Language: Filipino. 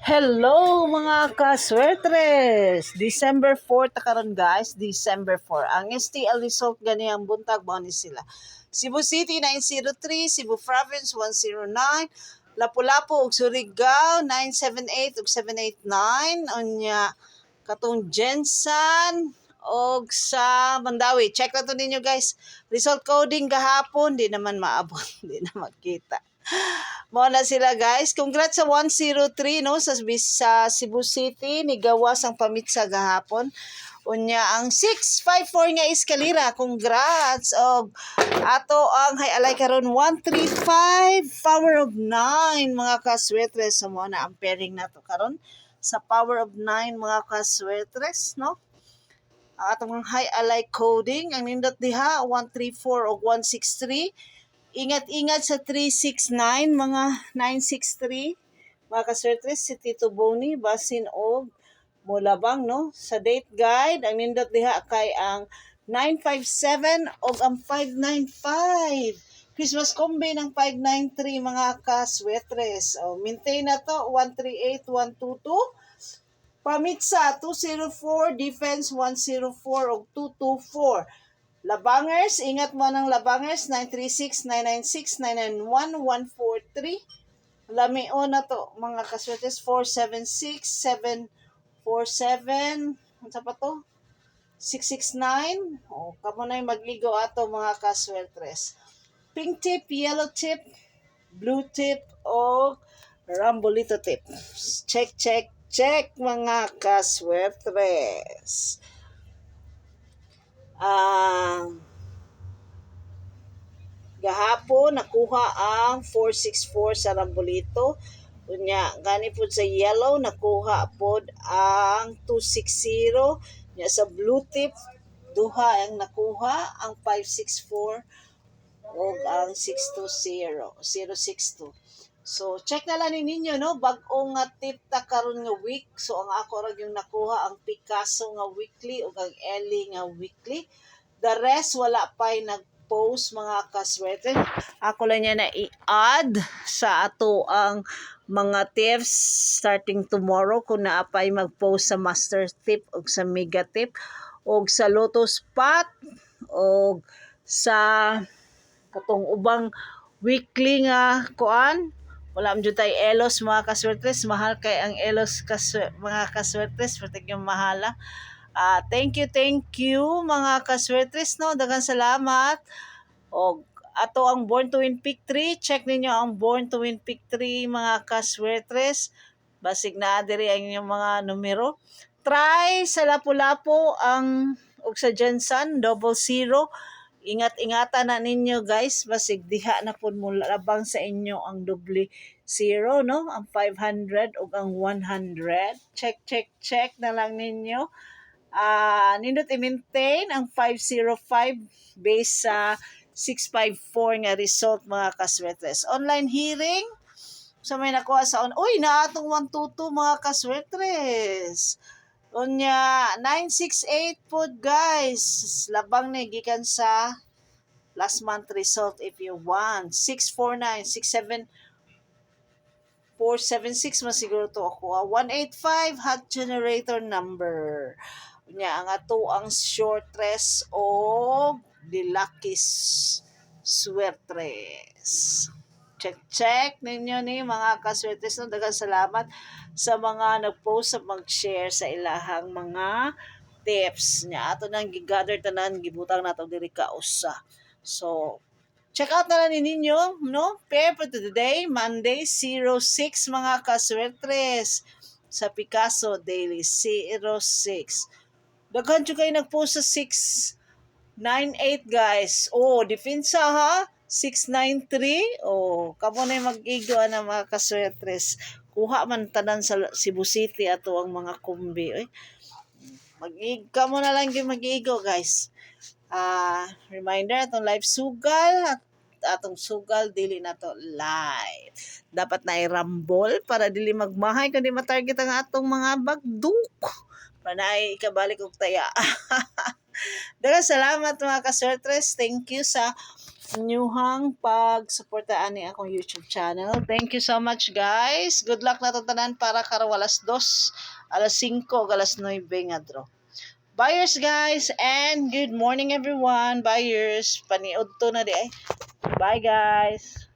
Hello mga kaswertres! December 4 ta karon guys, December 4. Ang STL result ganiyang buntag mo ni sila. Cebu City 903, Cebu Province 109, Lapu-Lapu ug Surigao 978 ug 789, unya katong Jensan og sa Mandawi. Check na to ninyo guys. Result coding gahapon, di naman maabot, di na makita. Mo na sila guys. Congrats sa 103 no sa Cebu City ni gawas ang pamitsa gahapon. Unya ang 654 nga eskalira. Congrats og ato ang alay karon 135 power of 9 mga kaswetres sa mo na ang pairing nato karon sa power of 9 mga kaswetres no. Ang atong alay coding ang nindot diha 134 og 163. Ingat-ingat sa 369, mga 963. Mga kaswertres, si Tito Boni, basin og mulabang, no? Sa date guide, ang nindot diha kay ang 957 og ang 595. Christmas combi ng 593, mga kaswetres. O, maintain na to, 138, 122. Pamitsa, 204, defense 104 og 224. Labangers, ingat mo ng Labangers, 936, 996, 991, 143. Lamio na to, mga kaswertes, 476, 747, ano pa to? 669. O, kamo na yung magligo ato, mga kaswertes. Pink tip, yellow tip, blue tip, o rambolito tip. Check, check, check, mga kaswertes. Gahapon nakuha ang 464 sa rambolito. Unya gani pud sa yellow nakuha pod ang 260. Nya sa blue tip duha ang nakuha ang 564 ug ang 620 062. So check na lang ninyo no bag-o nga tip ta karon nga week. So ang ako ra yung nakuha ang Picasso nga weekly ug ang Ellie nga weekly. The rest wala pa'y nag-post mga kaswerte. Ako lang niya na i-add sa ato ang mga tips starting tomorrow kung naapay mag-post sa master tip o sa mega tip o sa lotus spot o sa katong ubang weekly nga kuan. Wala mo tayo elos mga kaswertes. Mahal kay ang elos mga kaswertes. Patig yung mahala. Thank you mga kaswertres no. Daghang salamat. O ato ang Born to Win Pick 3. Check ninyo ang Born to Win Pick 3 mga kaswertres. Basig na diri ang inyong mga numero. Try sa Lapu-Lapu ang og sa Jensan 00. Ingat-ingatan na ninyo guys. Basig diha na po mula labang sa inyo ang doble 0 no. Ang 500 ug ang 100. Check na lang ninyo. Nindot i-maintain ang 505 based sa 654 nga result mga kaswetres. Online hearing, so may nakuha sa uy, naatong 122 mga kaswetres. Unya, 968 po guys. Labang na gikan sa last month result if you want. 649, 67, 476 masiguro to ako. 185 hot generator number. Nya ang ato ang shortress o dilakis swertres. Check ninyo ni mga kaswertres no. Daghang salamat sa mga nag-post sa mag-share sa ilahang mga tips nya. Ato nang gigather tanan gibutang nato diri ka usa. So check out na lang ninyo no. Pair for today, Monday 06 mga kaswertres sa Picasso Daily 06. Daghan jud kayo nag-post sa 698 guys. Oh, depensa ha. 693. Oh, kamo na mag-igo na mga kaswetres. Kuha man tanan sa Cebu City ato ang mga kumbi. Kamo na lang gyud mag-igo guys. Reminder atong live sugal atong sugal dili na to live. Dapat na i-rumble para dili magmahay kundi ma-target ang atong mga bagduk. Panay ikabalik og taya. Daghang salamat mga kaswertres. Thank you sa inyuhang pagsuporta ani akong YouTube channel. Thank you so much guys. Good luck na tanan para karaw alas 2, alas 5, alas 9 nga draw. Buyers guys, and good morning everyone. Buyers, paniud to na di ay. Bye guys.